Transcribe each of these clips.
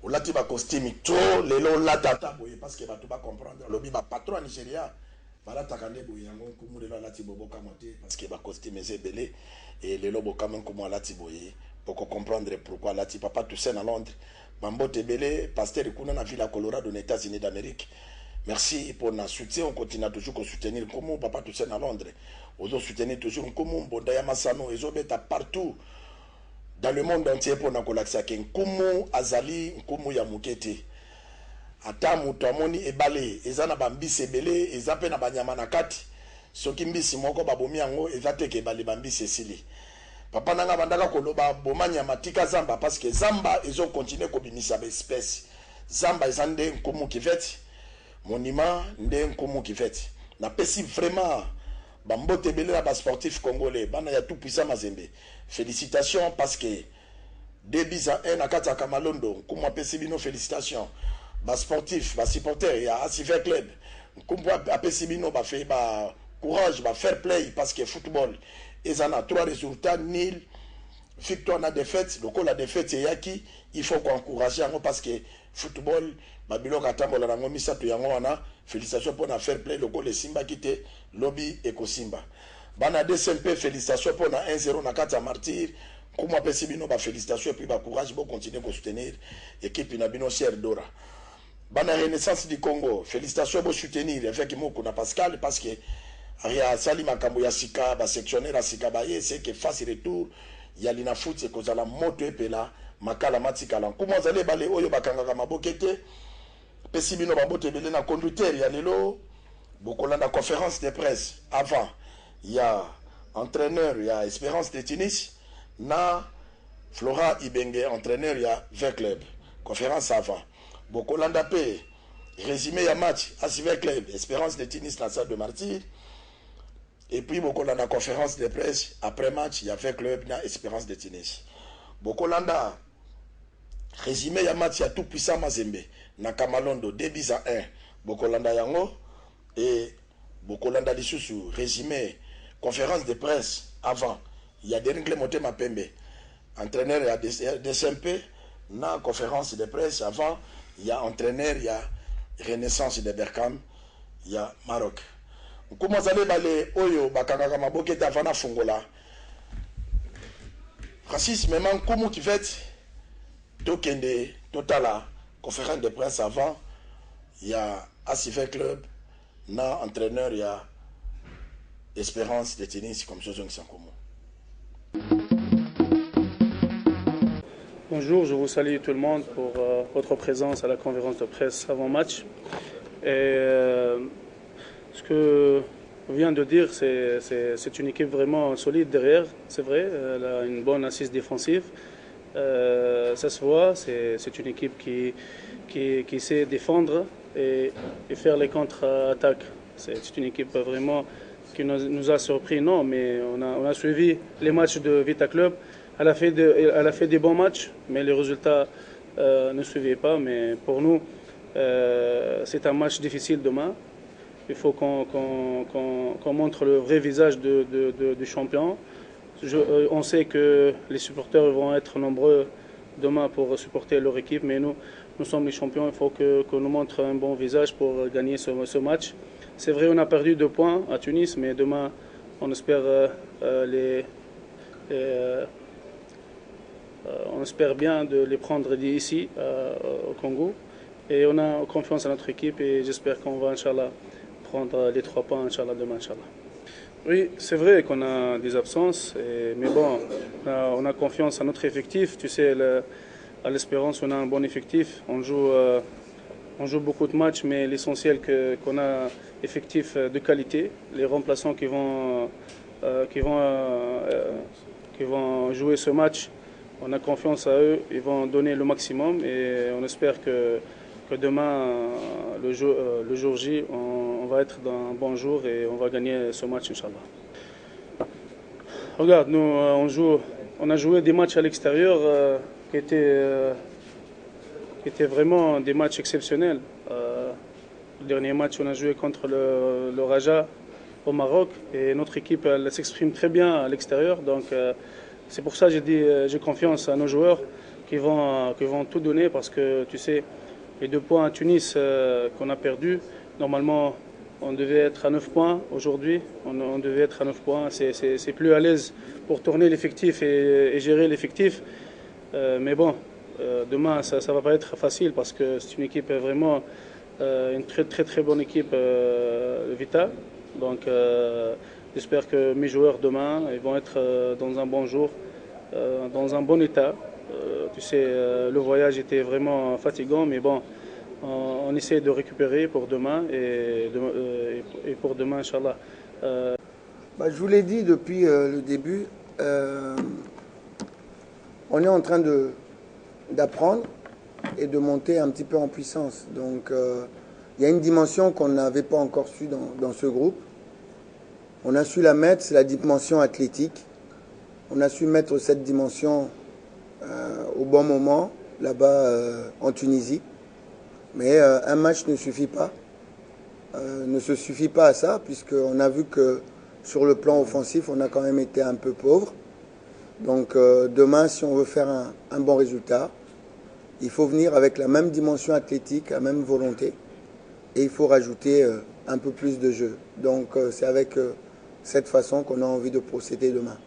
olati ba costume trop lelo lata ta boye parce que bato ba comprendre lobi ba patron Nigeria balata kande boye yango nkumu lelo lati boboka moté parce que ba costume ezebele et lelo bokama nkumu lati boye pour comprendre pourquoi lati papa Toussaint à Londres bambote belé pasteur kuna na ville à Colorado aux États-Unis d'Amérique. Merci pour notre soutien, on continue toujours à soutenir Nkumu papa Toussaint à Londres. On soutenir toujours Nkumu Bondaya Masano et Zobeta partout dans le monde entier pour na kolakisa ke Nkumu azali Nkumu ya mukete. Ata mutu amoni ebale ezana bambisi ebele ezape na banyama na kati soki mbisi moko babomi yango ezate ke bale bambisi esili. Papa nanga bandaka koloba bomanya matika zamba parce que zamba ezo continuer kobimisa ba espèce. Zamba ezande Nkumu kiveti monument nde Nkumu kiveti. Na pesi vraiment bambote belé la bas sportif congolais bana ya tout puissant Mazembe. Félicitations parce que 2-1 na kati ya Kamalondo Nkumu apesi bino félicitations. Bas sportif, bas supporter ya Asiver Club. Nkumu apesi bino ba fait ba courage, ba fair play parce que football ils en ont 3 résultats nil, victoire na défaite. Donc la défaite c'est yaki, il faut qu'on encourager parce que football babilo katambola na ngomi sato yango wana. Félicitations pour na fair play loko le Simba kite lobby eko Simba. Bana DSMP félicitations pour na 1-0 na kata martyr. Comme apesi bino ba félicitations et puis ba courage pour continuer à soutenir équipe na bino Cher Dora. Bana Renaissance du Congo, félicitations pour soutenir avec Moko na Pascal parce que Aria sali makambo ya sika ba sectionnaire ya sika ba ye c'est que face retour ya lina foot c'est cause la moto epela makala matikala comment zale bale oyo bakanga mabokete pesi bino babote belé na conducteur ya lelo bokolanda conférence de presse avant il y a entraîneur il y a Espérance de Tunis na Flora Ibenge entraîneur il y a 20 club conférence avant bokolanda pe résumé ya match à 20 club Espérance de Tunis na salle de martyr. Et puis, Bokolanda conférence de presse, après match, il y a fait club, il y a Espérance de Tunis. Bokolanda, résumé, il y a match, il y a tout puissant Mazembe, na Kamalondo, 2-1. Bokolanda Yango, et Bokolanda Lissousou, résumé, conférence de presse, avant, il y a Deringle Moté Mapembe, entraîneur, il y a DSMP, na conférence de presse, avant, il y a entraîneur, il y a Renaissance de Berkam, il y a Maroc. Comment ça bale oyo bakanga maboke davana fungola racisme même Nkumu qui fait tokende totala conférence de presse avant il y a Asiver Club na entraîneur il y a Espérance de Tunis comme ça Nkumu. Bonjour, je vous salue tout le monde pour votre présence à la conférence de presse avant match. Et ce que on vient de dire, c'est une équipe vraiment solide derrière, c'est vrai, elle a une bonne assise défensive, ça se voit, c'est une équipe qui sait défendre et faire les contre-attaques. C'est une équipe vraiment qui nous a surpris, non, mais on a suivi les matchs de Vita Club, elle a fait des bons matchs, mais les résultats ne suivaient pas, mais pour nous, c'est un match difficile demain. Il faut qu'on montre le vrai visage du champion. On sait que les supporters vont être nombreux demain pour supporter leur équipe, mais nous sommes les champions. Il faut qu'on nous montre un bon visage pour gagner ce match. C'est vrai, on a perdu 2 points à Tunis, mais demain, on espère, on espère bien de les prendre d'ici au Congo. Et on a confiance en notre équipe et j'espère qu'on va, Inch'Allah, prendre les 3 points, Inch'Allah, demain, Inch'Allah. Oui, c'est vrai qu'on a des absences, mais bon, on a confiance en notre effectif. Tu sais, à l'Espérance, on a un bon effectif. On joue beaucoup de matchs, mais l'essentiel qu'on a effectif de qualité. Les remplaçants qui vont jouer ce match, on a confiance à eux. Ils vont donner le maximum et on espère que demain, le jour J, on va être dans un bon jour et on va gagner ce match, Inch'Allah. Regarde, nous, on a joué des matchs à l'extérieur qui étaient vraiment des matchs exceptionnels. Le dernier match, on a joué contre le Raja au Maroc et notre équipe elle s'exprime très bien à l'extérieur. Donc, c'est pour ça que j'ai confiance à nos joueurs qui vont tout donner parce que tu sais, les 2 points à Tunis qu'on a perdus, normalement on devait être à 9 points aujourd'hui, on devait être à 9 points, c'est plus à l'aise pour tourner l'effectif et gérer l'effectif. Mais bon, demain ça ne va pas être facile parce que c'est une équipe vraiment, une très bonne équipe Vita. Donc j'espère que mes joueurs demain ils vont être dans un bon jour, dans un bon état. Tu sais, le voyage était vraiment fatigant, mais bon, on essaie de récupérer pour demain et pour demain, Inch'Allah. Je vous l'ai dit depuis le début, on est en train d'apprendre et de monter un petit peu en puissance. Donc, il y a une dimension qu'on n'avait pas encore su dans ce groupe. On a su la mettre, c'est la dimension athlétique. On a su mettre cette dimension au bon moment, là-bas en Tunisie. Mais un match ne suffit pas, ne se suffit pas à ça, puisqu'on a vu que sur le plan offensif, on a quand même été un peu pauvre. Donc demain, si on veut faire un bon résultat, il faut venir avec la même dimension athlétique, la même volonté, et il faut rajouter un peu plus de jeu. Donc c'est avec cette façon qu'on a envie de procéder demain.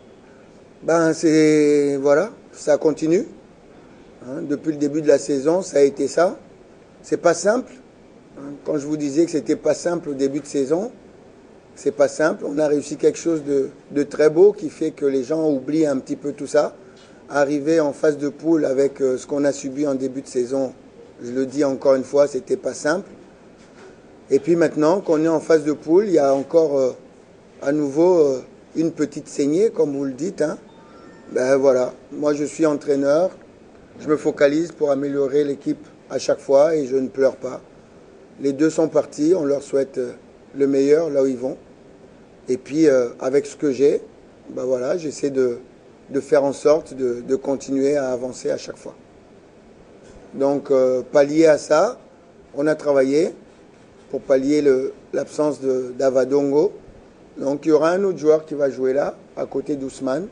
Voilà, ça continue. Depuis le début de la saison, ça a été ça. C'est pas simple. Quand je vous disais que c'était pas simple au début de saison, c'est pas simple. On a réussi quelque chose de très beau qui fait que les gens oublient un petit peu tout ça. Arriver en phase de poule avec ce qu'on a subi en début de saison, je le dis encore une fois, c'était pas simple. Et puis maintenant qu'on est en phase de poule, il y a encore à nouveau une petite saignée, comme vous le dites. Voilà, moi je suis entraîneur, je me focalise pour améliorer l'équipe à chaque fois et je ne pleure pas. Les 2 sont partis, on leur souhaite le meilleur là où ils vont. Et puis avec ce que j'ai, voilà, j'essaie de faire en sorte de continuer à avancer à chaque fois. Donc pallier à ça, on a travaillé pour pallier l'absence d'Avadongo. Donc il y aura un autre joueur qui va jouer là, à côté d'Ousmane.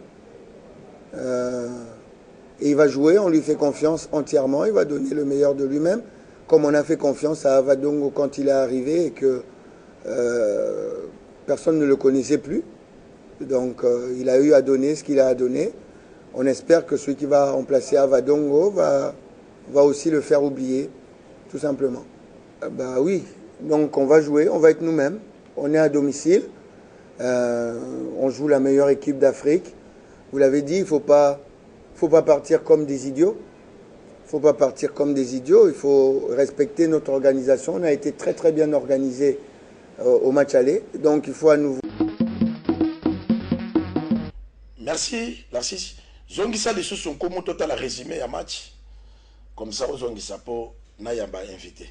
Et il va jouer, on lui fait confiance entièrement, il va donner le meilleur de lui-même, comme on a fait confiance à Avadongo quand il est arrivé et que personne ne le connaissait plus. Donc il a eu à donner ce qu'il a à donner. On espère que celui qui va remplacer Avadongo va aussi le faire oublier, tout simplement. Oui, donc on va jouer, on va être nous-mêmes, on est à domicile, on joue la meilleure équipe d'Afrique. Vous l'avez dit, il ne faut pas partir comme des idiots. Il ne faut pas partir comme des idiots, il faut respecter notre organisation. On a été très très bien organisé au match aller, donc il faut à nouveau... Merci, Narcisse. Zongisa de son comment total résumé à match. Comme ça, Zongisa pour Nayamba invité.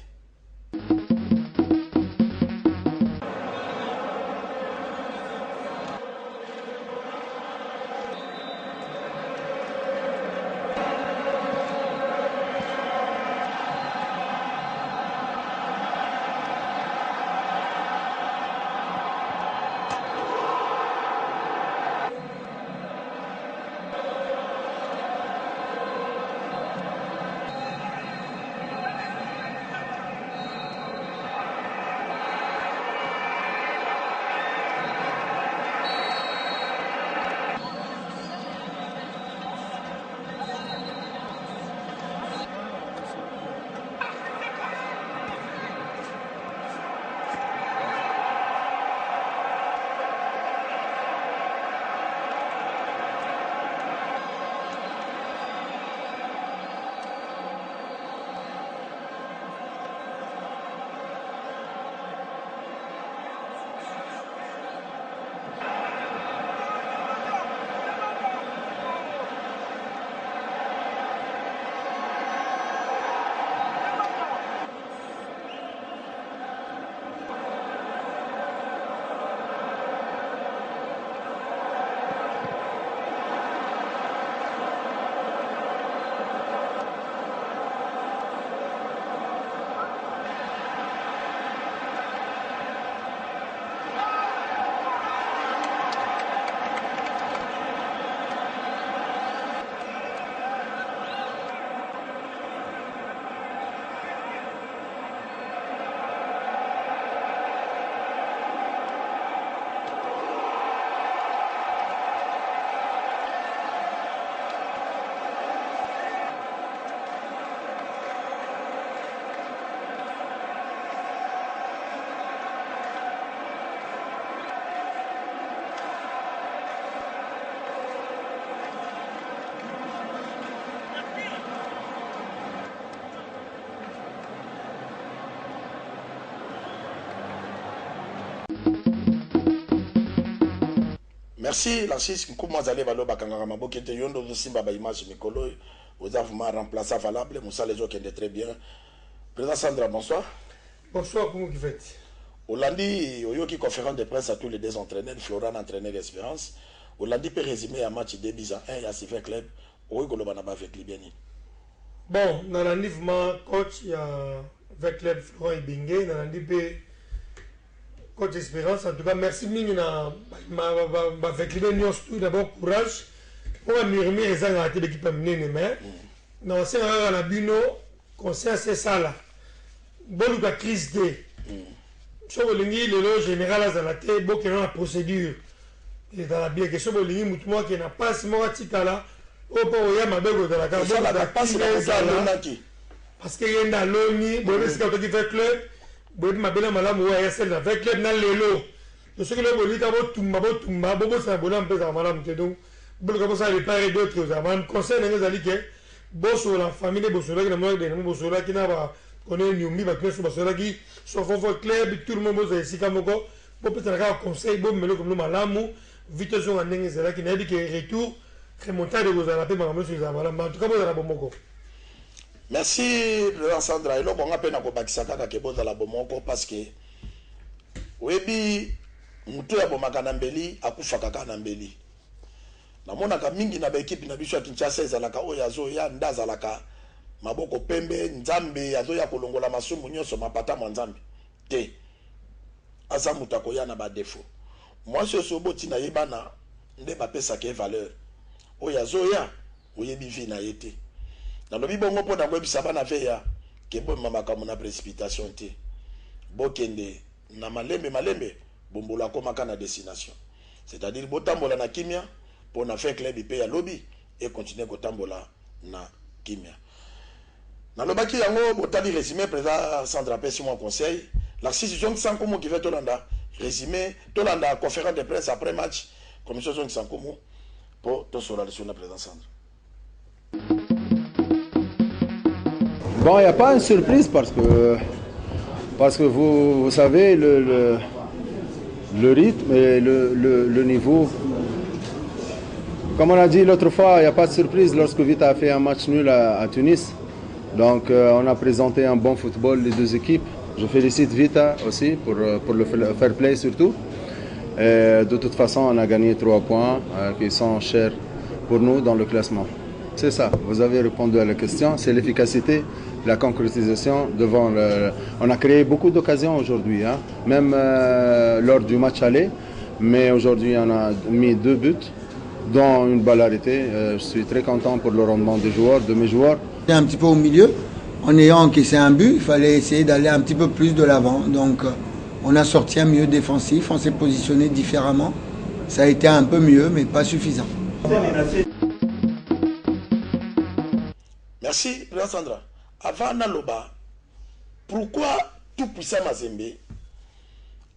Merci, l'artiste. Comment vous allez valoir Bakangara Maboke te yondo simba ba image mikolo. Vous avez vraiment remplacé valable. Moussa les autres qui est très bien. Président Sandra, bonsoir. Bonsoir, comment vous faites? Hollandi, Oyoki conférence de presse à tous les deux entraîneurs, Florent entraîneur d'Espérance. Hollandi peut résumer un match de 10 à 1, il y a 6 clubs. Oyoki Lobanaba avec Libiani. Bon, dans le niveau coach, il y a 20 clubs Florent et Bingé. Dans le niveau coach Espérance, en tout cas, merci Mingina. Avec Libiani, tout d'abord courage. Pour murmurer les gens à l'équipe amenée, mais non, c'est un abino, conseil c'est ça là. Bon, la crise de. Si vous voulez, le général a la tête, bon, qu'il y a la procédure. Et dans la bien que si vous voulez, moi qui n'a pas ce moment là, au point où il y a ma belle de la carte, parce qu'il y a un loni, bon, c'est quand tu fais club, bon, ma belle madame, ouais, il y a celle avec club dans les lots. Je sais que le bolide a beau tumba, bon, c'est un bon un peu dans madame, donc, bon, comme ça, il paraît d'autres, avant, conseil, les alliés, bon, sur la famille, bon, sur la qui n'a pas de bon, sur la qui n'a pas. On est une bah que sur cela qui soit fort club tout le monde est ici comme quoi bon peut-être un conseil bon mais comme nous malamu vite sur un nègre c'est là qui n'a dit que retour remonter de vous à la paix madame sur ça voilà en tout cas bon la bomoko. Merci président Sandra et là bon appel na ko bakisa kaka ke bon la bomoko parce que webi mutu ya bomaka na mbeli akufa kaka na mbeli na mona ka mingi na ba équipe na biso ya Kinshasa ezalaka oyo azo ya ndazalaka maboko pembe nzambe azoya kolongola masumu nyonso mapata mwa nzambe te aza mutu akoya na badefo mwasi oso oboti na ye bana nde bapesaka ye valeur oyo azoya oyebi vi na ye te nalobi bongo mpo na koyebisa bana veya ke bomema makambo na précipitation te bokende na malembe bombola akomaka na destination c'est-à-dire botambola na kimia mpo na fin club mpe ya lobi e continue kotambola na kimia. Dans le baki yango botali résumé président Sandra pesi mon conseil la décision qui sankomo qui fait tolanda résumé tolanda conférence de presse après match commission zone sankomo pour to sur le président Sandra. Bon, il n'y a pas une surprise parce que vous savez le rythme et le niveau. Comme on a dit l'autre fois, il n'y a pas de surprise lorsque Vita a fait un match nul à Tunis. Donc on a présenté un bon football les deux équipes. Je félicite Vita aussi pour le fair play surtout. Et de toute façon, on a gagné 3 points qui sont chers pour nous dans le classement. C'est ça, vous avez répondu à la question. C'est l'efficacité, la concrétisation devant On a créé beaucoup d'occasions aujourd'hui, hein, même lors du match aller. Mais aujourd'hui, on a mis 2 buts, dont une balle arrêtée. Je suis très content pour le rendement des joueurs, de mes joueurs. Un petit peu au milieu, en ayant encaissé un but, il fallait essayer d'aller un petit peu plus de l'avant. Donc on a sorti un milieu défensif, on s'est positionné différemment. Ça a été un peu mieux, mais pas suffisant. Merci, président Sandra. Avant Naloba, pourquoi tout puissant Mazembe,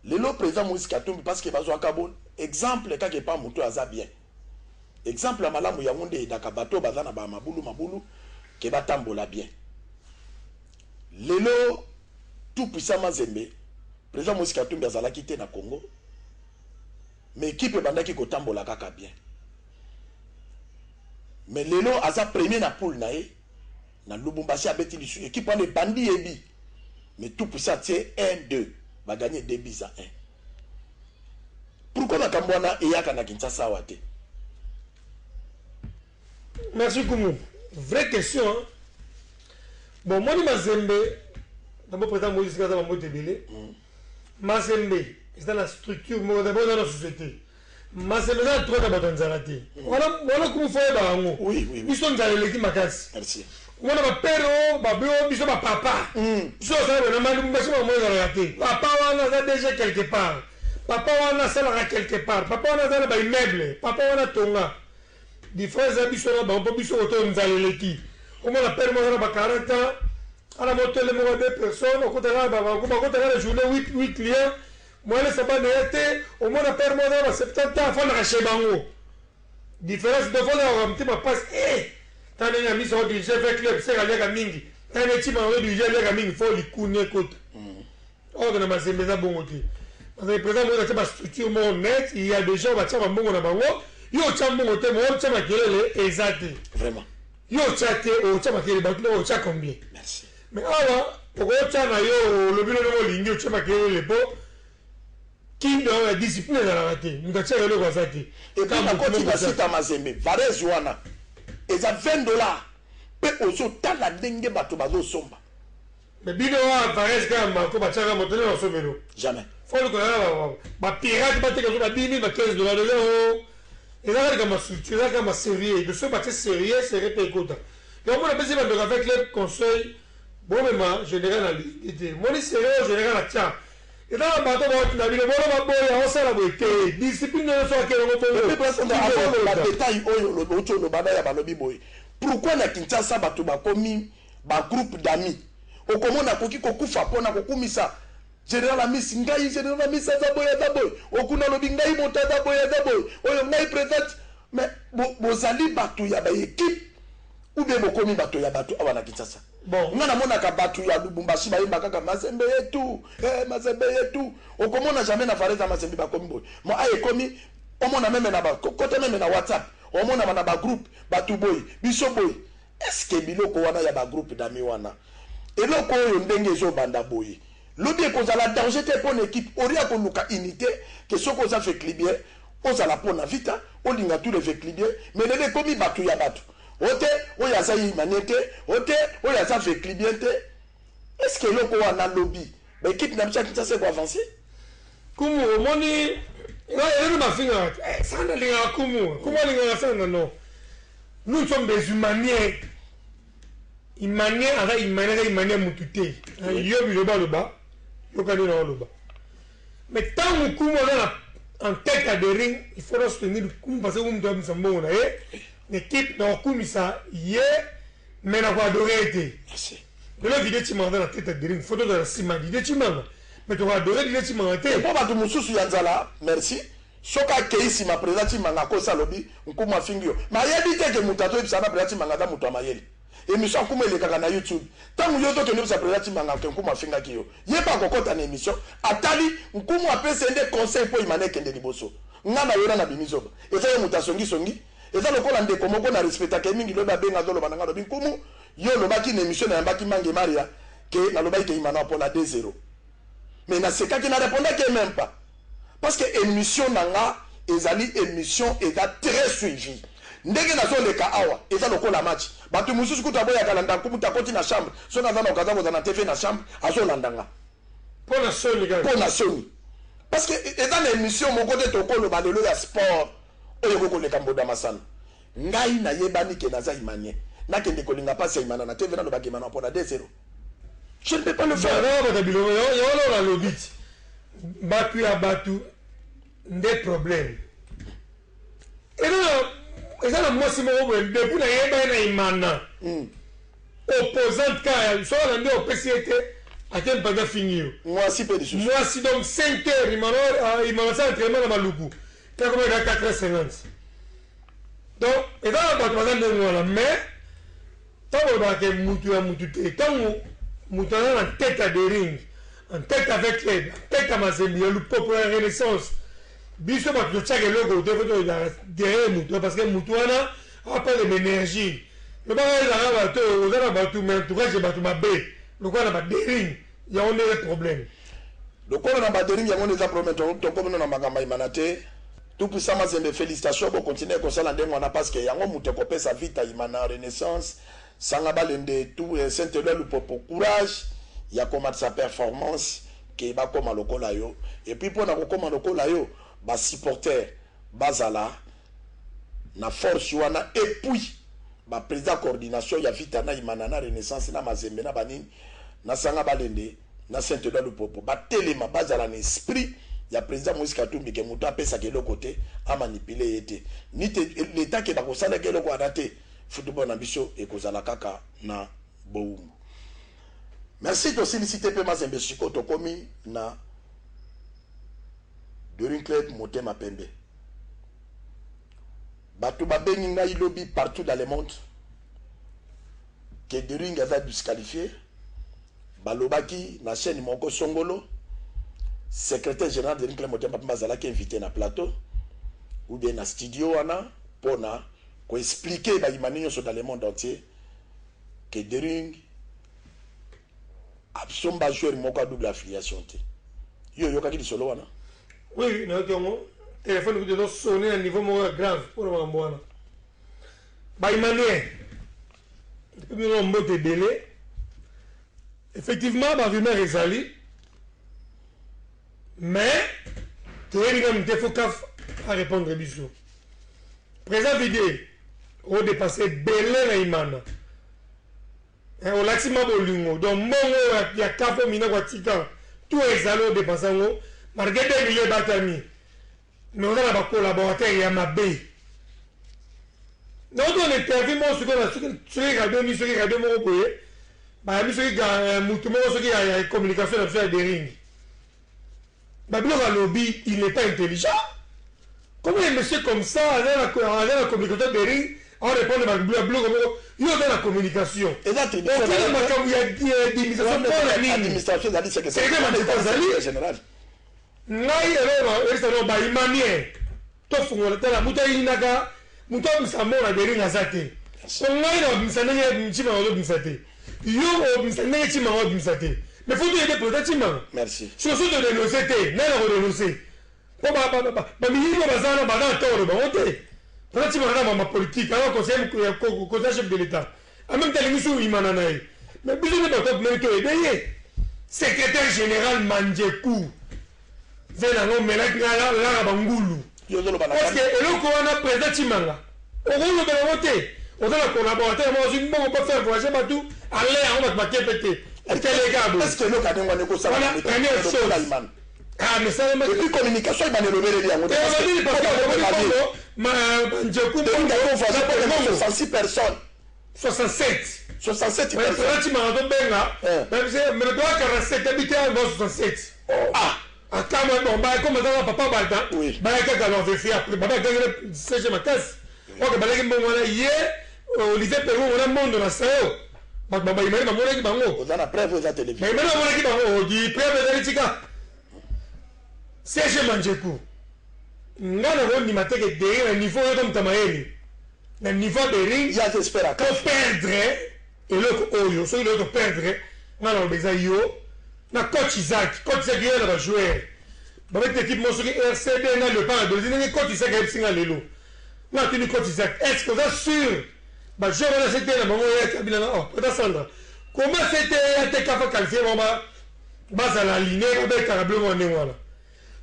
le président Moïse Katumbi, parce qu'il va jouer à Kabon, exemple, quand il n'y a pas Moutou Aza bien. Exemple, Malamu Yaoundé, Dakabato, Bazana, Mabulu, qui va tambola bien. Lelo, tout puissant Mazembe, président Moïse Katumbi Azala quitté na Congo, mais équipe bandaki ko tambola kaka bien. Mais Lelo, Aza premier na poule nae, na Lubumbashi a bêti l'issue, équipe en est bandit et bi. Mais tout puissant, c'est 1-2, va gagner 2 buts à 1. Pourquoi na Kambwana et Yaka na Kinshasa Wate? Merci Koumou. Vraie question. Hein? Bon, moi, Mazembe, d'abord, président Moïse Kaza m'a motivé. Mazembe, c'est dans la structure, d'abord dans la société. Mazembe, c'est le droit d'abord dans la vie. Voilà comment il faut faire. Oui. Ils sont dans l'équipe Makas. Merci. On a un père, ils sont papa. Ils sont papa, on a déjà quelque part. Papa, on a ça quelque part. Papa, on a ça dans immeuble. Papa, on a tonga. Des frères habitués, on peut plus autour de l'équipe. On a permis à 40 ans, à la moto, les 2 personnes, on compte la journée 8 clients. Moi, je ne sais pas n'être, au moins, on a permis à 70 ans, à faire un chébango. Différence de fois, on a un petit peu passe, tant qu'il y a mis sur le jeu avec club, c'est la mingi. Tant qu'il y a mis sur le jeu avec mingi, il faut les couner côte. Oh, on a massé, mais ça bon, ok. parce que président moi c'est ma structure mon net il y a des gens batia bango na bango yo tcha mbongo te mo tcha makelele exact Vraiment. Yo tcha te o tcha makelele ba o tcha combien Merci. mais alors pour tcha na yo le bilo no lingi o tcha makelele po qui dans la discipline de la raté nous tcha le ko ça te Et puis la côté va sita mazembe Varese wana eza $20 pe ozo tala ndenge bato bazo somba. mais bino wa Varese kama ko batia ka motele na somelo Jamais. faut le connaître ba pirate ba te ka ba 10 000 ba $15 de l'euro et là comme structure là comme sérieux de ce bâti sérieux c'est répété donc on a besoin de avec les conseils bon même général à l'idée mon sérieux général à tia et là bato ba na bino bona ba boya on sala boité discipline ne soit que Le président avant la détail oyo lo boto lo bana ya balobi boy. Pourquoi na Kinshasa bato ba komi ba groupe d'amis okomona koki kokufa pona kokumisa Général Amis ngai Général Amis za boy okuna lobi ngai mota za boy oyo ngai présente mais bozali bato ya ba équipe ou bien bokomi bato ya bato awana Kinshasa bon ngana mona ka bato ya Lubumbashi ba yimba kaka Mazembe yetu okomona jamais na Varese Mazembe ba komi boy mo aye komi omona même na ba côté même na WhatsApp omona na ba groupe bato boy biso boy est-ce que biloko wana ya ba groupe d'amis wana eloko oyo ndenge ezo banda boy lobi ekozala danger te pour l'équipe oria koluka unité que soko za fait clibier ozala pona vita olinga tous les fait clibier mais lele komi bato ya bato ote oya za yimanete ote oya za fait clibier te est-ce que eloko wana lobi ba équipe na bicha kitase ko avancer kumu moni il ma finger ça na linga kumu linga ça non nous sommes des humaniens imanier avec imanier mutute yo bi le bas yo kani na le bas mais tant que kumu là en tête de ring il faut soutenir kumu parce que kumu doit msambo na l'équipe na kumu ça yé mais na quoi adorer été merci de la vidéo tu m'as dans la tête de ring photo de la cima vidéo tu m'as mais tu vas adorer vidéo tu m'as été pas bato mususu ya nzala merci soka keisi ma présenti manga ko salobi nkuma fingio ma yebi te ke mutato ebisana présenti manga da muto amayeli émission kuma elekaka na YouTube tangu yo to ke sa présenti manga ke nkuma finga kiyo yeba kokota na émission atali nkumu apese nde conseil po imane kende liboso ngana yona na bimizoba eza yo mutasongi songi eza lokola ndeko moko na respecta ke mingi loba benga zolo bananga lobi nkumu yo lobaki na émission na yambaki mange maria ke na lobaki ke imana pour la 2-0 mais na sekaki na répondaki même pas parce que émission nanga ezali émission eza très suivi ndenge nazoleka awa eza lokola match bato mususu kuta boya kalanda kumuta koti na chambre so na zana okaza kozana TV na chambre azolandanga pour la soni parce que eza na émission moko te tokolo balelo ya sport oyo kokoleka mboda masana ngai na yebani ke naza imanien nakende kolinga pasi ya imana na TV na lobaki imana pour la 2-0 je ne peux pas le faire la lobit batu ya batu des problèmes et là ça la moi c'est mon problème depuis na yeba na imana opposante car so la ndé opcité a quel pas fini moi si peu de choses moi si donc 5 heures imana ça entraînement na maluku quand comme à 4h50 donc et là batu bazande ngona mais tant ba ke mutu te tant mutu na tête à des rings en tête avec les tête à Mazembe le peuple renaissance biso ba to tchake logo de photo derrière mutu parce que mutu wana a pas de l'énergie le ba la ba to ozana ba tout mais tout cas ba tout ma bé le quoi na ba dering il y a des problèmes le quoi na ba dering il y a des problèmes to comme na makamba imanate tout pour ça Mazembe félicitations pour continuer comme ça la ndenge on a parce que yango mutu ko pesa vita imana renaissance sanga balende tout Saint-Éloi le popo courage ya combattre sa performance ke ba koma lokola yo et puis pour na kokoma lokola yo ba supporter bazala na force wana et puis ba président coordination ya vita na imana na renaissance na Mazembe na banini na sanga balende na Saint-Éloi le popo ba telema bazala na esprit ya président Moïse Katumbi ke muto apesa ke le côté a manipuler été ni l'état ke ba ko sala ke le ko adate football na biso e kozala kaka na boum. Merci de solliciter pe Mazembe siko to komi na During Club Motema Pembe. Batu babengi ngai lobby partout dans le monde que During a disqualifié balobaki na chaîne moko songolo secrétaire général de Rincle Motema Bazala qui est invité na plateau ou bien na studio wana pour expliquer ba imani sur dans le monde entier que Dering absomba joueur moko a double affiliation te. Yo kaki di solo wana. Oui, na tongo téléphone que doit sonner à niveau grave pour le moment. Ba imani depuis on mbote belé. Effectivement ba rumeur ezali. Mais il faut à répondre à Bissou. Présent vidéo, on dépassé Belé Naïmana. On l'a dit Mabolingo. Donc, il y a 4 minutes tout est allé dépasser. Malgré des milliers d'atami. Mais on a un collaborateur, il y a ma baie. Donc, on est perdu, moi, ce qu'on a regardé, ce qu'on a regardé, il y a une communication avec des rings. Babylon lobby, il n'est pas intelligent. Comment un monsieur comme ça, dans la communication de ring, on répond à Babylon, il y a la communication. Et là, il y a l'administration, c'est le général. Ngai alors ba imamien to fungola tala muta inaka muta msamona beri ngazate so ngai no msanenge mchima ngo msate yo msanenge chima ngo msate mais faut dire peut-être chima merci sur ce de dénoncer na la dénoncer ba minimo bazana ba na toro ba ote peut-être chima na politique alors conseil conseil chef de l'état en même temps l'émission imana nae mais biso ne pas top mais que derrière secrétaire général Manjeku Zénano melaki la bangulu. Parce que eloko wana président Chimanga. Okolo bela voter. Oza collaborateur moi aussi bon pas faire voyager batou aller on va péter. Est-ce que le cas d'un ko ça la première chose. Ah mais ça mais depuis communication il m'a levé les liens. Ma Njeku pour 66 personnes. 67 personnes. Président Chimanga do benga. Mais le droit 47 habitants 67. Ah Akama bon ba comme ça papa balta ba ka ka l'on fait après ba ka c'est ma casse ok ba legi bon wala yé Olivier Perou on a monde na sao ba imani ba mona ki bango on a la preuve aux télévision mais imani mona ki bango di preuve de litika c'est Manjeku ngana ko ni mateke de un niveau comme Tamaeli le niveau de ring il y a d'espérer qu'on perdre et le oyo so le perdre ngana beza yo na coach Isaac il est le joueur ba avec l'équipe mosuki RCD na le pas de dire coach Isaac est singa lelo na tenu coach Isaac est-ce que vous êtes sûr ba joueur na c'était na bango ya kabila na oh peut Sandra comment c'était te kafa qualifié ba za la ligne ba carablo ngone wala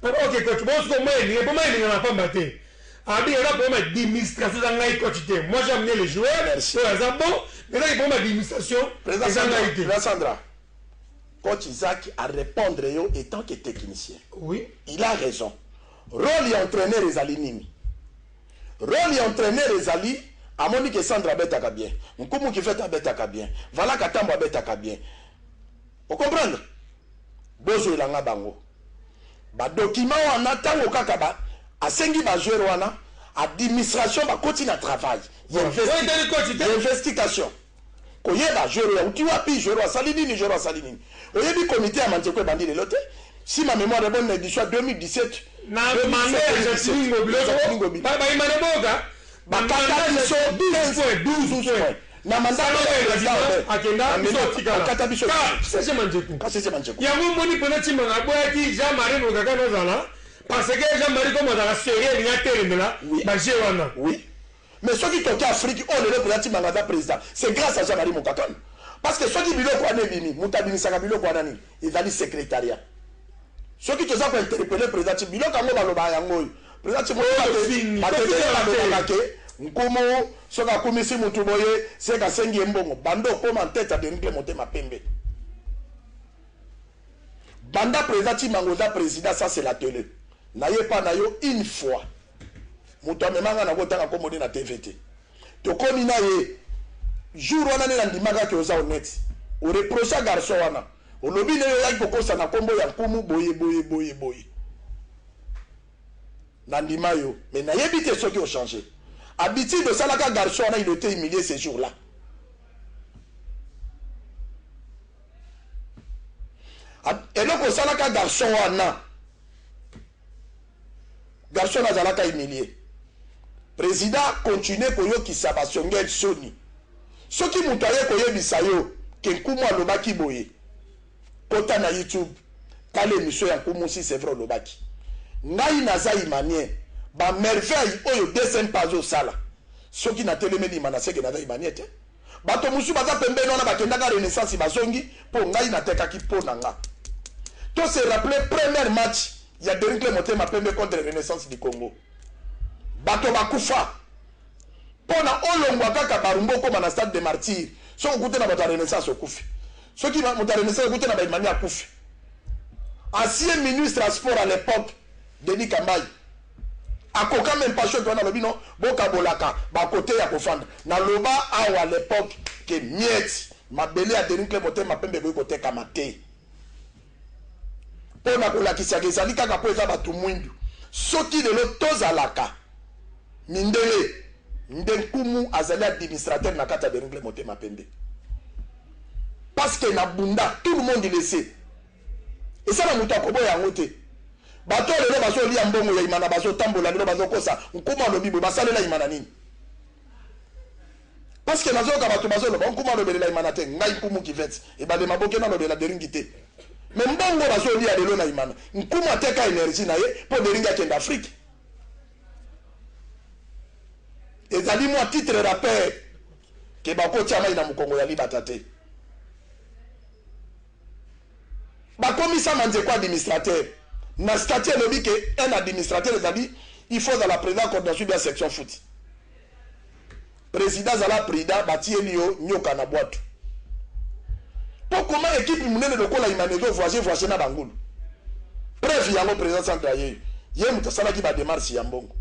ok coach bon ce que moi il est pas pas battre abi là pour ma administration za ngai coach te moi j'ai amené les joueurs c'est ça bon mais là pour ma administration président Sandra Coach Isaac à répondre étant que technicien. Oui. Il a raison. Rôle et entraîneur les alinimi. Rôle et entraîneur les ali. À mon que Sandra betaka bien. Nkumu qui fait ta betaka bien. Voilà Katambo betaka bien. Vous comprenez? Bozo ilanga bango. Ba document on attend au kakaba. A sengi ba joueur wana. Administration ba continue à travail. Il y a investigation. Koyeba joueur ou tu vois puis joueur Salinini joueur Salinini. Oyebi comité à Mancheko bandi le loté. Si ma mémoire est bonne édition 2017 na mandé Jacqueline Gobi ba imane boga ba kata biso 12 points na mandat akenda akata biso c'est Manjeku ya moni pona chimanga boya ki Jean-Marie Mokaka nozala parce que Jean-Marie comme dans la série ni atelemela ba jewana oui. Mais ceux qui toquent Afrique, on le président président. C'est grâce à Jean-Marie Mokakon. Parce que ceux qui biloko ane bimi, mutabini sanga biloko anani, ils allaient secrétariat. Ceux qui te ont interpellé président biloko ango baloba yango. Président Mokakon, nkumo soka kumisi mutu boye, seka sengi mbongo, bando poma tête de Rincle Motema Pembe. Banda président Mangoza président, ça c'est la télé. N'ayez pas nayo une fois. Mutu memanga na kotanga komodi na TVT. To komi na ye jour wana ne ndimaka ke oza honnête. O reprocha garçon wana. O lobi ne ya kokosa na kombo ya nkumu boye. Na ndima yo, mais na yebite soki o changer. Habitude de salaka garçon wana il était humilié ces jours-là. Et donc o salaka garçon wana garçon azalaka humilié. Président continue koyokisa basongel soni. Soki mutu aye koyebisa yo ke nkumu alobaki boye. Kota na YouTube tala émission ya nkumu si c'est vrai olobaki. Ngai naza imanien ba merveille oyo desen pazo sala. Soki na telemeli imana seke naza imanien te. Bato musu baza pembeni wana bakendaka renaissance bazongi po ngai natekaki po na nga. To se rappeler premier match ya Derinkle Motema Pembe contre Renaissance du Congo. Bato bakufa. Pona olongwa kaka barumbo koma na stade de martyr. So okute na bato Renaissance okufi. So ki bato Renaissance okute na baimani akufi. Ancien ministre à sport à l'époque, Denis Kambayi. Akoka même pas chaud na lobino boka bolaka ba côté ya kofanda. Na loba awa à l'époque que miet mabele ya Derinkle Motema Pembe ko côté kamate. Pona kolakisa kezali kaka po eza bato mwindu soki lelo tozalaka mindele ndenkumu azali administrateur na kati ya Derinkle Motema Pembe parce que na bunda tout le monde le sait et ça na mutu akoboya yango te bato lelo bazolia mbongo ya imana bazotambola lelo bazokosa nkumu alobi boye basalela imana nini parce que nazoyoka bato bazoloba nkumu alobelela imana te ngai nkumu kivete ebalema boke nalobela Deringi te. Mais mbongo bazoli ya lelo na imana nkumu ateka énergie na ye po Deringi akende Afrique ezali mwa titre rappeur ke bakotia mai na mukongo ya libata te bakomisa manzeko administrateur na statut elobi ke un administrateur ezali il faut dans la président coordination de la section foot président zala président batieli yo nyoka na boîte. Pour comment équipe munene lokola imanezo voyager na bangulu. Bref, yango président central ye mutasala ki ba démarche ya mbongo.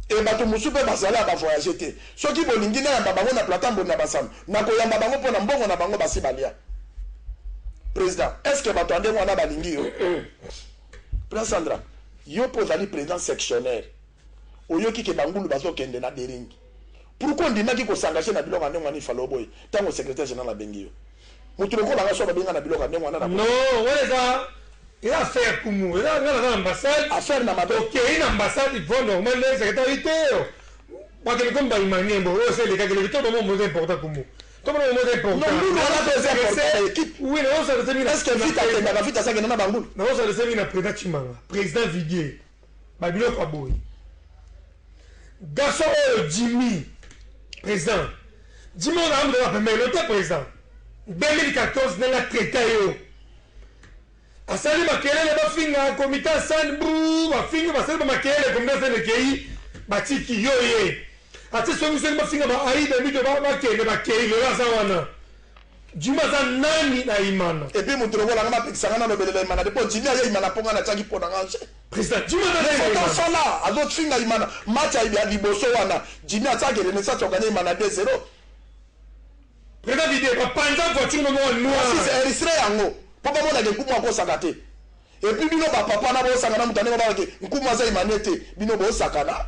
Et bato musupe basala ba voyager te. Soki bolingi na yamba bango na plateau na basam. Na ko yamba bango pona mbongo na bango basi balia. Président, est-ce que bato ande wana balingi yo? Président Sandra, yo pozali président sectionnaire. Oyoki ke bangulu bazo kende na Deringi. Pourquoi on dit que s'engager na biloko ndenge ngani falo boy tant au secrétaire général la bengi yo mutu ko banga so ba benga na biloko ndenge ngana non wala il a fait kumu il a na ambassade affaire na mabe OK une ambassade il faut normalement le secrétaire pas que comme ba imani bo c'est les gars que le tout le monde est important kumu tout le monde est important non nous on a besoin de l'équipe oui non ça c'est est-ce que vite atenda ba vite ça que na bangulu non ça c'est une président Chimanga président Viguier ba biloko boy garçon Jimmy président dis-moi on a un peu le président 2014 dans la traité asali makelele bafinga comité san bou bafinga basali makelele comme dans le pays batiki yoye ati songi songi bafinga ba aida mito ba makele bakele la sawana juma za nani na imana et puis mutu rola ngama pikisanga na lobele imana de ponti ya imana ponga na tsangi pona nganje président juma na nani sala azot finga imana match ya liboso wana jimi atsake le message ogane imana 2-0 président vidéo ba panza voiture no noir si c'est enregistré yango papa mona ke nkumu akosaka te et puis bino ba papa na bo sanga na mutane ba ke nkumu aza imane te bino bo sakana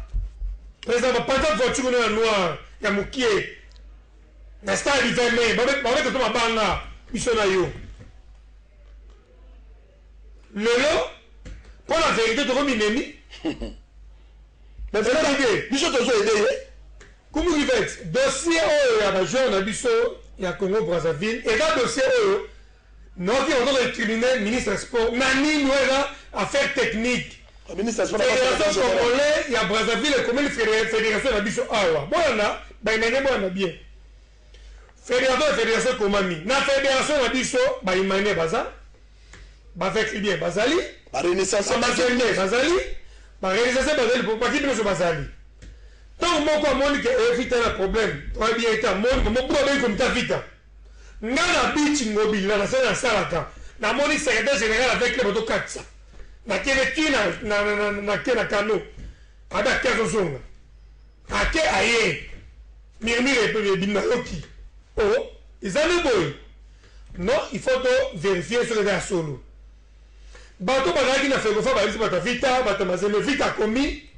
président ba panza voiture no noir ya mukie na stade vermeil ba ba to mabanga biso na yo lelo pour la vérité to minemi mais vraiment idée biso to so idée comme vous dites dossier ya ba joueur na biso ya Congo Brazzaville et là dossier non qui on doit tribunal ministre sport nani noera affaire technique ministre sport fédération congolais ya Brazzaville comme fédération na biso awa bona ba nene bona bien fédération komami na fédération na biso ba imane baza ba fait bien bazali ba renaissance bazali ba réalisation bazali pour pas qui biso bazali tant moko amoni ke evita na problème toi bien eta moni comme problème comme ta vita ngana bichi ngobili na sana salaka na moni secrétaire général avec le moto katsa na kene tina na kena kano ada kazo zonga ake aye mirmire pe binayoki oh ils allaient boy non il faut vérifier sur les solo bato bazaki na fego fa balisi bato vita bato mazeme vita komi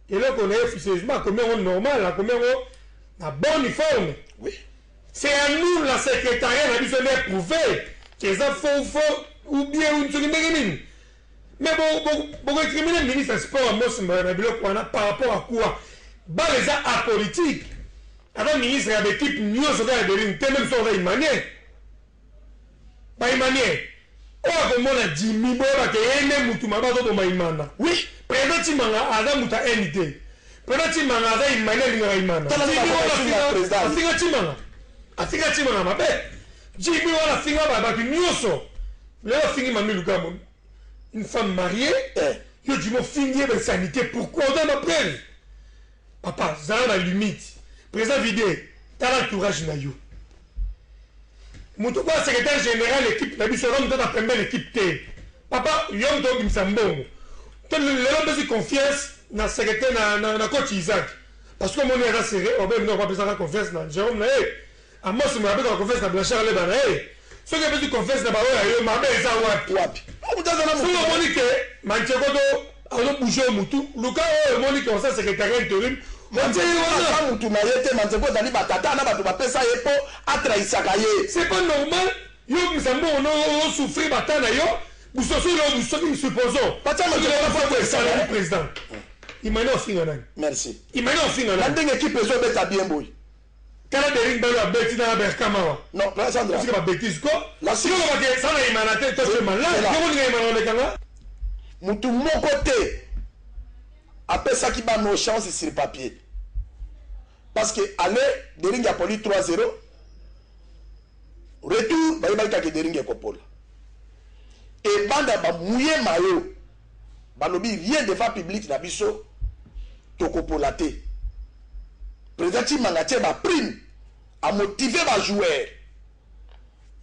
et là qu'on est officieusement comme on normal comme on na bonne forme oui c'est à nous la secrétariat n'a besoin d'être prouvé que ça faux ou bien une seconde minute Mais bon, incriminer le ministre sport par rapport à quoi? Bah, les apolitiques. Avant, ministre de l'équipe, nous sommes dans même si on a une manière. Pas une manière. Oh, comme on a dit, mi bo ba ke ene mutu mabazo do maimana. Oui. Président Timanga ada muta ND. Président Timanga ada imane linga imana. Afinga Timanga mabe. Jimmy wala finga ba ki nyoso. Le fingi mami lugamo. Une femme mariée, yo dis mo fingi be sanité pourquoi on ma prenne. Papa, ça la limite. Président Vidé, t'as l'entourage na yo. Moutouba secrétaire général l'équipe na biso rom ta première équipe T. Papa, yom to bimsambongo. Tel le besoin confiance na secrétaire na coach Isaac. Parce que mon est serré, on va pas besoin de confiance na Jérôme na à moi c'est ma besoin de confiance na Blanchard le ba na ce que besoin de confiance na ba yo ma be za wapi. On dans na Monique, Manchego do alo bouger mutu. Luka Monique on ça secrétaire intérim. C'est pas normal. Yo mzambo on souffrir batana yo. Vous supposons. Président. Il m'a dit merci. Il m'a dit la équipe est bien boy. Quand Derrick dans la bêtise dans la Berkama. Non, pas ça. C'est pas bêtise quoi. La si on va dire ça il m'a dit toi mal là. Comment il m'a Mutu mon côté. Après ça qui bat nos chances sur le papier. Parce que aller Dering a poli 3-0. Retour, bah il va y Dering et Coppola. Et banda ba mouillé mayo. Balobi rien devant public na biso to Coppolaté. Président Mangaté ba prime à motiver ba joueur.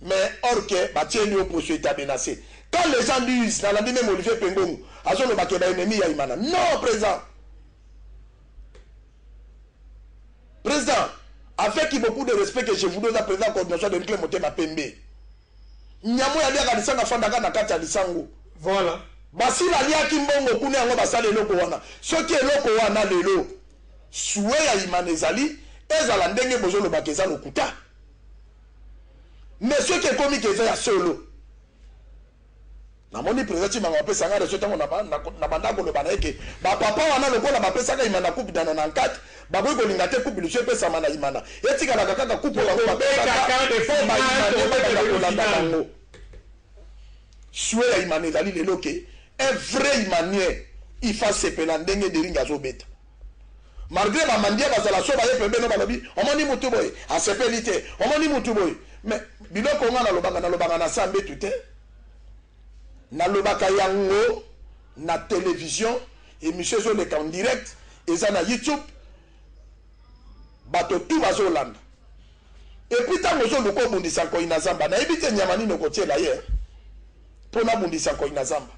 Mais or que ba tieni opposition est menacé. Quand les gens disent dans la même Olivier Pengong, azo le bakeba ennemi ya imana. Non président. Président, avec beaucoup de respect que je vous donne à président de coordination de Nclé Motema Pembe. Nyamo ya lia kadisanga fandaka na kati ya lisango. Voilà. Basi la lia kimbongo kune yango basale eloko wana. Soki eloko wana lelo. Suwe ya imanezali ezala ndenge bozo lo bakeza lokuta. Mais soki ekomi keza ya solo. Namoni président Manga pesa ngare so tango na bandako le baneke. Ba papa wana lokola ba pesa ka imana coupe dans 94. Baboy ko lingate coupe le jeu pesa mana imana. Etika la kaka coupe la ba pesa ka de fo ba imana. Soué ya imane zali le loke. Un vrai imanien il fa sepela ndenge de ringa zo beta. Malgré la mandia bazala so ba yepembe no balobi. Omoni mutu boy a sepelité. Omoni mutu boy. Mais biloko ngana lobanga na sambe tuté. Na lobaka yango na télévision émission zo le en direct et ça na YouTube bato tout bazolanda et puis tango zo loko bundisa ko inazamba na ebite nyamani no kotiela ye pona bundisa ko inazamba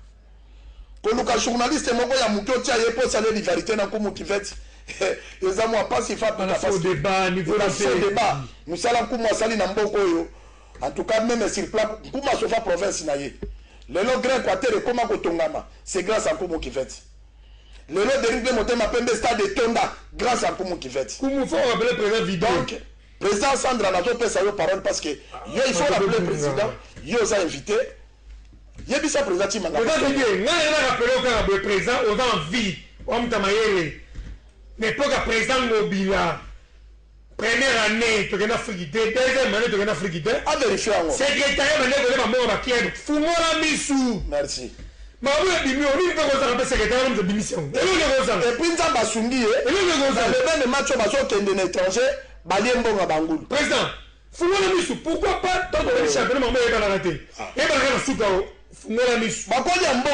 ko luka journaliste moko ya muto tia ye po sale liberté na ko mukiveti eza mo pas si fa pas faux débat niveau de débat musala ko mo sali na mboko yo en tout cas même sur place kuma sofa province na ye. Le lot grand quartier comment Kotongama, c'est grâce à Kumu qui fait. Le lot de Ringbe Motema Pembe stade de Tonda, grâce à Kumu qui fait. Kumu faut rappeler le président vidéo. Donc, président Sandra n'a pas sa parole parce que il faut rappeler le président, il a invité. Il a dit ça président Timanga. Président Didier, il a rappelé le président aux envies, homme Tamayele. L'époque à président Mobila. Première année, tu as frigité. Deuxième année, tu as frigité. À vérifier. Secrétaire, tu as mort à Kiev. Foumola Missou. Merci. Mais oui, il y a un secrétaire de démission. Et puis, ça va s'undir. Et puis, le match va sortir de l'étranger. Baliembo à Bangoul. Président, Foumola Missou, pourquoi pas tant que le championnat maman est raté? Et bien, il y a un soukao. Foumola Missou. Bah, quand il y a un bon,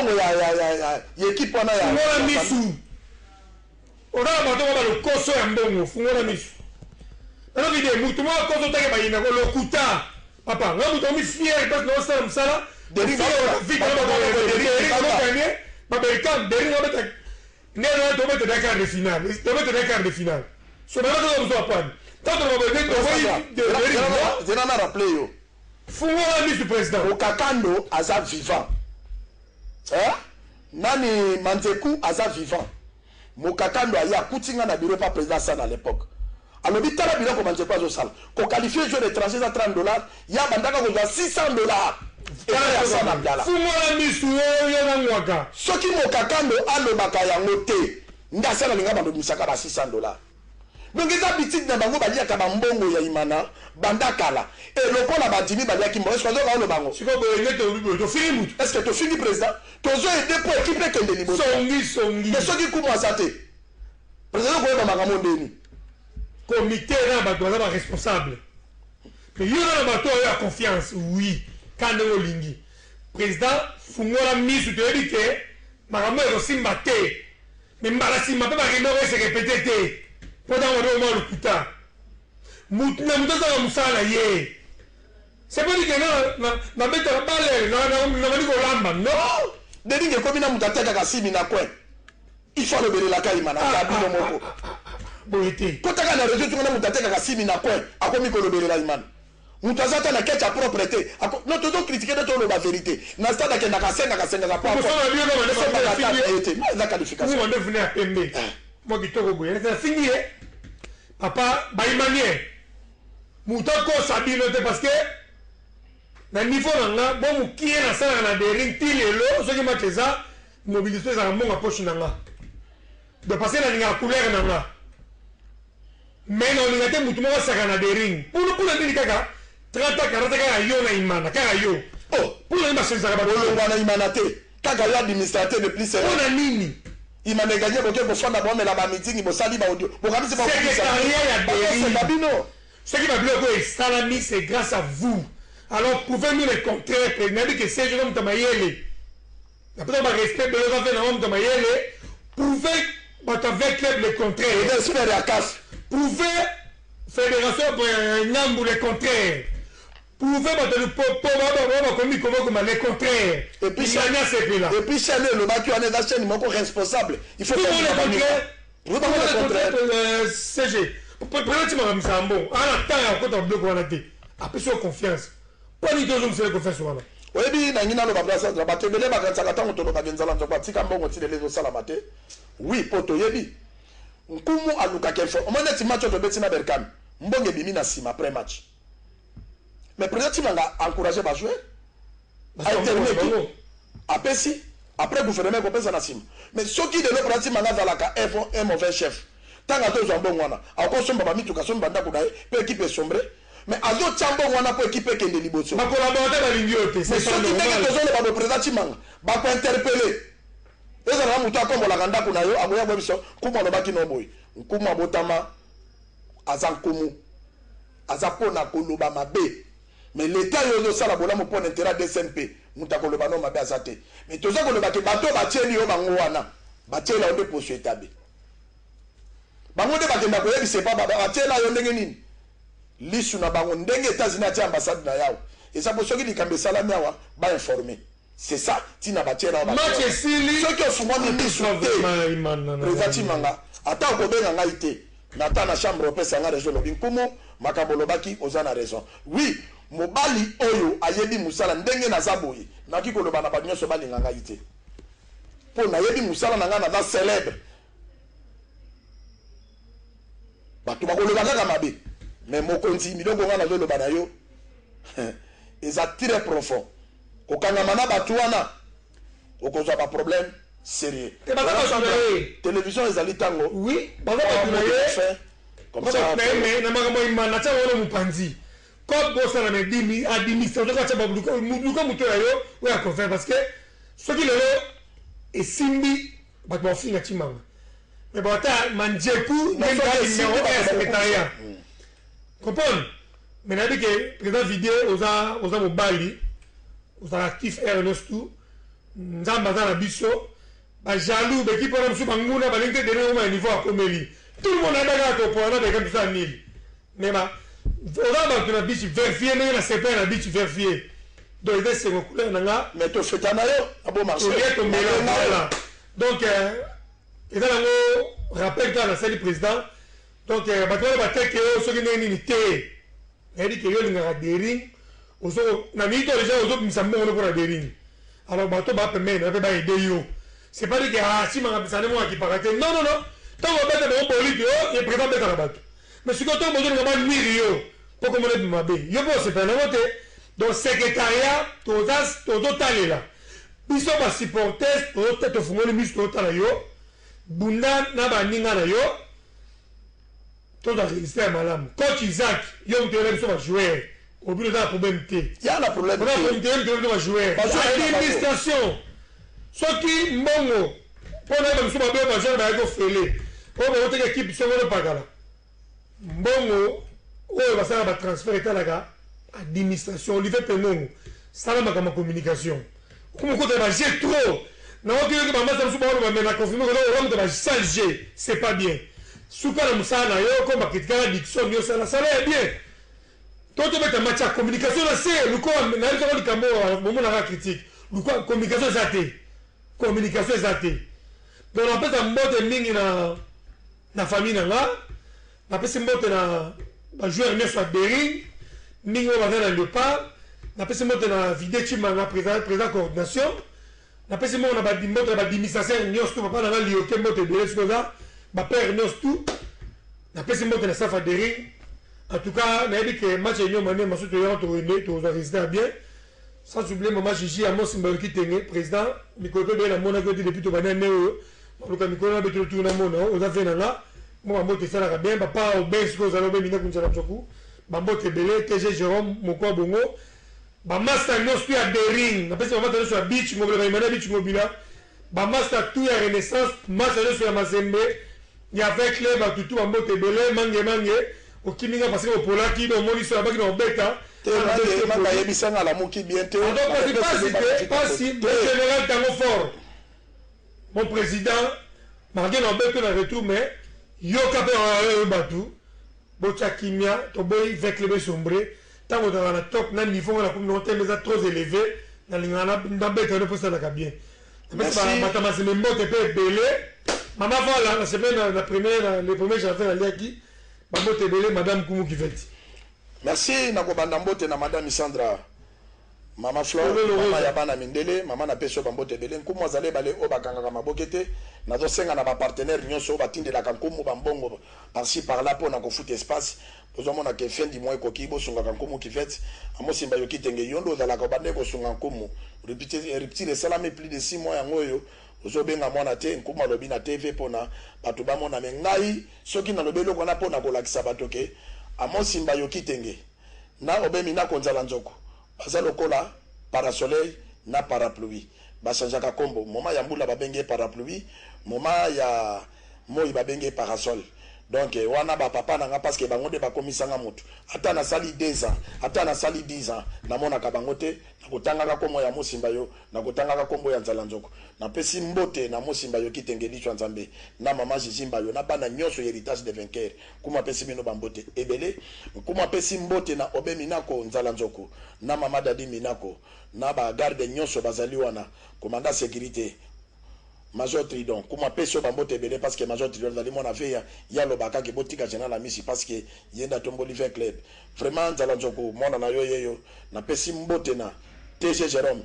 il y a équipe. Foumola Missou. On a le Koso et un bon. Foumola Missou. Alors il dit mutu mo ko to take ba yina ko lokuta papa ngamu to mi fier parce que on ça là de vite ba Berkane derrière on mettre ne to mettre Dakar de finale to mettre Dakar de finale so ba to zo pas tant on va mettre de je n'en ai rappelé yo Fumo ami du président au Kakando aza vivant hein nani Manzeku aza vivant mo Kakando aya kutinga na bureau pas président ça à l'époque. Alors, il y a un billet qui est qualifié joueur étranger à $30. Il y a un $600. Fumola misu yo ngwaka. Soki mokakando alobaka yango te. Ndasala linga bando misaka ba $600. Donc eza bitiki na bango baliaka bambongo ya imana bandakala. Et lokola badimi baliaki mbo est-ce que zo ka bango? Siko boyenge to fini mutu. Est-ce que to fini président? Tozo aider pour équipe kende libo. Songi. Mais soki kumwa sate. Président ko ba makambo ndeni. Comité là ba doit être responsable. Mais yo na ba to ya confiance oui. Kande olingi. Président fungola misu to edike makambo ko simba te. Mais mbala simba pe ba rino se répéter te. Pendant le putain. Moutna mutaza musala ye. C'est pas dit que na mettre la balle na mani ko lamba. Non. Dedinge ko bina mutateka kasimi na kwen. Il faut le belela kaimana kabino moko. Boyete. Kotaka na réseau tuna mutateka kasimi na kwen. Akomi ko le belela imana. Mutazata na kecha propreté. Non to donc critiquer de la vérité. Na stade ke na kasenga za pa. Ko so na bio na été. La qualification. Vous on venir à Pembe. Moi qui toko boye. C'est fini. Papa baimanie. Mutako sabino te parce que na niveau nanga bon mukie na sala na dering tilelo ce qui m'a ça mobiliser ça mon poche nanga. De passer na ninga couleur nanga. Mais non ninga te mutu mo saka na dering. Pour le ndini kaka 30 40 kaka yo na imana kaka yo. Oh, pour le ma saka ba lo ngwana imana te. Kaka l'administrateur de plus sérieux. On a nini. Il m'a gagné pour que vous fassiez d'abord la meeting, vous sali audio. Vous regardez c'est pas ce qui va bloquer Salami, c'est grâce à vous. Alors prouvez-nous le contraire. Président que ces gens de Mayele. Après on va respecter les gens de Mayele. Prouvez avec le contraire. Prouvez fédération pour Nyambu le contraire. Pouvez le contraire. Et puis chaîne le bac en est la chaîne mon responsable. Il faut le contraire. Vous le contraire. CG. Prenez un sambo. À la taille encore dans bloc on a dit. Après sur confiance. Pas du tout je me confiance sur oui bi na ngina lo ba place ba tebele ba ka tsaka tango to lo ba genzala ntoko tika mbongo tile lezo sala mate. Oui poto yebi. Nkumu aluka kelfo. O mona ti match to betina Berkane. Mbonge bimi na sima après match. Mais peut-être qu'il m'a encouragé à jouer. Après si, après gouvernement qu'on pense à Nassim. Mais ce qui de l'autre partie m'a un mauvais chef. Tant que tous en bon wana, à cause de ma mitu kason banda kudaye, peut équipe sombre. Mais à d'autres chambo wana peut équipe qui est liboso. Ma collaborateur va l'ignorer. C'est ce qui fait que besoin de le président manga, va pas interpeller. Et ça va muta comme la ganda kunayo, amoya bobiso, kuma no baki no boy. Kuma botama azankumu. Azapona koloba mabe. Mais l'État yozo sala bola mo pon intérêt de SNP mutako le bano mabe azate mais toza ko le baki bato ba tieni yo bango wana ba tiela onde poso etabe bango de bakenda ko yebi c'est pas ba tiela yo ndenge nini lisu na bango ndenge États-Unis ati ambassade na yao et ça poso ki dikambe sala miawa ba informer c'est ça tina ba tiela ba match sili ce que fuma ni lisu président manga ata ko benga ngaite na ta na chambre pesa nga région lobi nkumu makabolo baki ozana raison oui mobali oyo ayebi musala ndenge na zaboyi naki koloba na banyoso balinga ngai te po na yebi musala na nga na za célèbre bato bakoloba kaka mabe mais mokonzi milongo nga nazoloba na yo eza très profond kokangama na bato wana okozwa baproblème sérieux télévision ezali ntango oui comme ça mais na makambo imana tia wana mopanzi comme bossa na medimi administration ka tia baluka muto ya yo oya confère parce que ce qui lelo esimbi bato bafinga timanga mais bata manjeku nenda numéro ya secrétariat comprendre mais na dit que président vidéo oza mobali oza actif Ernest tout nzamba za na biso ba jaloux be ki pona musu banguna balente de au niveau à Komeli tout le monde a d'accord pour prendre des comme ça nil mais ba oza ba tuna bichi vérifier mais na c'est pas la bichi vérifier donc il est sur couleur nanga mais to fetana yo abo marché to là donc et dans le rappel quand la salle président donc ba to ba teke yo so ki nini té et dit que yo linga dering ozo na mito déjà ozo misambo pour la dering alors ba to ba permettre ba aider yo c'est pas dit que si m'a besoin de moi qui paraît non tant qu'on bête de politique yo il président bête à la batte mais si quand on besoin de moi nuire yo pour comme le mabé yo pour se faire la voter Donc secrétariat tozotalela biso ba supporters to fungoli miso totala yo bunda na baninga na yo to da register malamu coach Isaac yo mtele biso ba joueur obilo da problème te ya la problème on a problème de ba joueur administration soki mbongo pona ba biso ba be ba joueur ba ko fele o ba wote équipe so ngolo pakala mbongo oyo basala ba transfert etalaka administration Olivier Pengongo sala ma communication comme côté ba j'ai trop na oki que ba masa musuba ba mena confirmer que l'homme de ba changer c'est pas bien souka na musana yo comme kritika Dixon yo sala est bien toto beta match communication là c'est le quoi na yo ko kambo moment na critique le quoi communication zaté donc on peut mbote mingi na famille na pesi mbote na ba joueur neuf à Bering mingi va dans le pas na pesi mbote na vidéo chima na président coordination na pesi mbote na ba mbote ba administration nyos tout papa na lioke mbote de l'escoza ba père nyos tout na pesi mbote na safa Bering en tout cas na dit que match union mané masuto yo to rene to résister bien sans oublier maman Gigi Amos Mbayoki Tenge président mikolo be na mona ko depuis to banane o le mikolo na beto tout na mona o za fena là moi mbote sala bien papa au bes ko za lobe mina kunza na choku bambote belé TG Jérôme moko bongo ba master no stu ya Bering na pesa ba sur beach ngobila ba imana beach ngobila ba master tout ya renaissance master sur ya Mazembe ya avec les ba tutu bambote belé mange au kiminga parce que au polaki do moni sur la baki no beta maka yebisanga la moki bien te donc pas si le général Tango Fort mon président marqué no beta na retour mais yo kapé batu bocha kimia to boy avec le sombre tango dans la top na niveau la communauté mais trop élevé na lingana ndabeka no posa na bien mais matama se mbote pe belé maman voilà la semaine la première les premiers j'ai fait la liaki bambote belé madame Kumu Kiveti. Merci nakobanda mbote na madame Sandra mama Flore mama ya bana mindele mama na peso bambote belé nkumu azale bale o bakanga ka mabokete nazo senga na ba partenaire nyonso batindela ka nkumu bambongo par-ci par-là pour na ko foot espace pozomona ke fin du mois ko kibo sunga ka nkumu Kiveti amosimba yo kitenge yondo za la ko bande ko sunga nkumu reptile salame plus de 6 mois yangoyo ozobenga mwana te nkumu alobi na TV pona bato bamona mengai soki na lobelo kona pona ko lakisa bato ke amosimba yo kitenge na obemi na konzala nzoko baza lokola parasoleil na parapluie basanjaka kombo moma ya mbula babenge parapluie moma ya moi babenge parasol donc wana ba papa nanga parce que bango de bakomisanga mutu ata na sali 2 ans ata na sali 10 ans na mona ka bango te na kotanga kombo ya mosimba yo na kotanga kombo ya nzala nzoko na pesi mbote na mosimba yo kitengeli chwa nzambe na mama jizimba yo na bana nyoso héritage de vainqueur kuma pesi mino bambote ebele kuma pesi mbote na obe minako nzala nzoko na mama dadi minako na ba garde nyoso bazali wana commandant sécurité Major Tridon kuma peso bambote belé parce que Major Tridon dans mon affaire ya lobaka ke botika général amisi parce que yenda tombo liver club vraiment nzala nzoko mona na yo yeyo na pesi mbote na TG Jérôme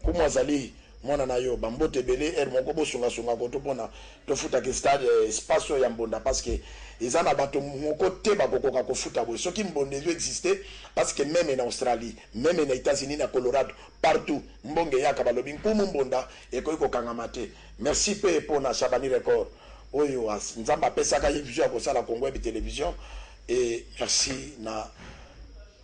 kuma zali mona na yo bambote belé moko bosunga sunga ko to pona to futa ke stade espace ya mbonda parce que ezana bato moko te bakokoka ko futa bo soki mbonde yo exister parce que même en Australie même en États-Unis na Colorado partout mbonge yaka balobi nkumu mbonda ekoiko kangamate merci pe pona Chabani record oyo nzamba pesaka vision ko sala Congo Web télévision et merci na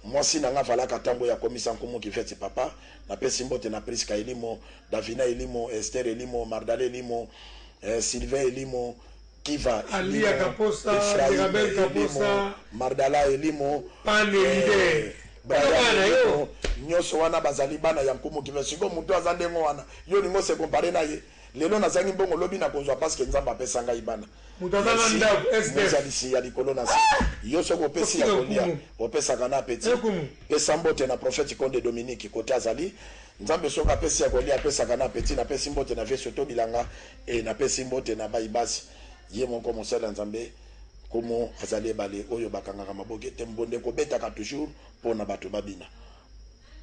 mwasi nanga valaka tambo ya komisa nkumu Kiveti papa na pesi mbote na Priska Elimo Davina Elimo Esther Elimo Mardale Elimo Sylvain Elimo Kiva Alia Kaposa Mirabel Kaposa Mardala Elimo Panelide bana yo nyoso wana bazali bana ya nkumu Kiveti siko mutu azandengo wana yo ningo se comparer na ye lelo nazangi mbongo lobi na konzwa parce que nzamba pesa ngai bana mutazana ndako SDF ya likolo na yo soko pesi ya kolia opesa kana petit pesa mbote na prophète Konde Dominique côté azali nzambe soka pesi ya kolia pesa kana petit na pesi mbote na veso to bilanga et na pesi mbote na baibasi ye moko mosala nzambe komo azali bale oyo bakanga maboke te mbonde ko betaka toujours pona bato babina